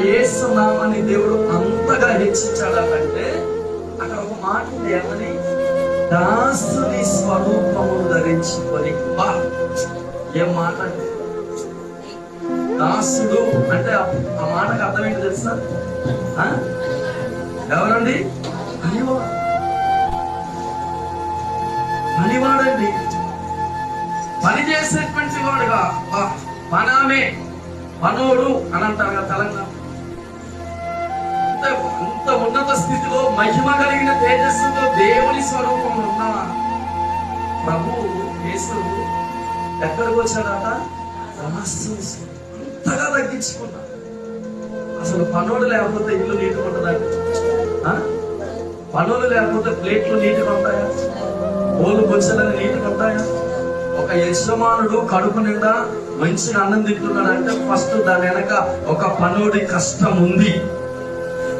యేసు నామాన్ని దేవుడు అంతగా హెచ్చించాడంటే అక్కడ ఒక మాట ఉంది, ఏమని? దాసుని స్వరూపమును ధరించుకొని. బా, ఏం మాట అంటే దాసుడు అంటే ఆ మాటకు అర్థం ఏంటి తెలుసా? ఎవరండి? పనివాడండి, పని చేసేటువంటి వాడుగా. పనామే, పనోడు అని అంటారు కదా తెలంగాణ. అంత ఉన్నత స్థితిలో మహిమ కలిగిన తేజస్సుతో దేవుని స్వరూపం ఉన్న ప్రభు యేసు ఎక్కడికి వచ్చాడట? అంతగా తగ్గించుకున్నా. అసలు పనోడు లేకపోతే ఇల్లు నీట్గా ఉంటుందండి? పనులు లేకపోతే ప్లేట్లు నీట్గా ఉంటాయా? ఓలు బొచ్చలని నీట్గా ఉంటాయా? ఒక యజమానుడు కడుపు నిండా మంచిగా అన్నం తింటున్నాడు అంటే ఫస్ట్ దాని వెనక ఒక పనోడి కష్టం ఉంది.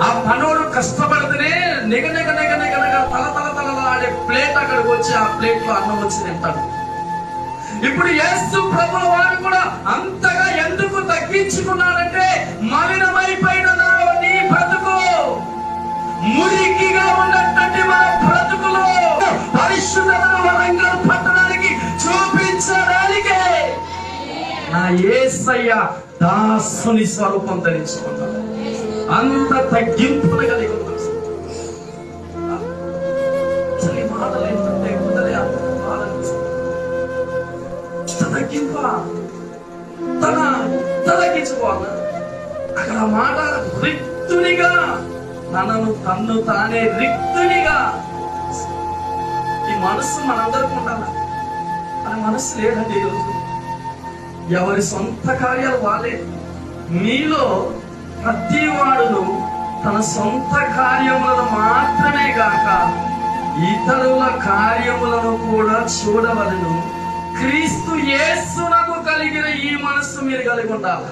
ఆ పనోడు కష్టపడితేనే నిగ నిగ నిగ నిగ నిగ తల తల తలలాడే ప్లేట్ అక్కడికి వచ్చి ఆ ప్లేట్ లో అన్నం వచ్చి తింటాడు. ఇప్పుడు యేసు ప్రభువు వారు కూడా అంతగా ఎందుకు తగ్గించుకున్నాడంటే, మలినమైపోయిన నీ బ్రతుకు, మురికిగా ఉన్నటువంటి మన బ్రతుకులో పరిశుద్ధతను వరంగల్ పట్టణానికి చూపించడానికే నా యేసయ్య దాసుని స్వరూపం ధరించుకున్నాడు. అంత తగ్గింపును కలిగి ఉన్నాడు. అసలు ఈ మాటలు ఏంటంటే కుదరే అంత తగ్గింప తగ్గించుకోవాలి. అక్కడ మాట రిక్తునిగా, తన్ను తానే రిక్తునిగా. ఈ మనస్సు మనందరికీ ఉండాలి. మన మనస్సు లేదండి ఈరోజు. ఎవరి సొంత కార్యాలు వాళ్ళే. మీలో ప్రతి వాడును తన సొంత కార్యములను మాత్రమే గాక ఇతరుల కార్యములను కూడా చూడవలెను. క్రీస్తు యేసునకు కలిగిన ఈ మనస్సు మీరు కలిగి ఉండాలి.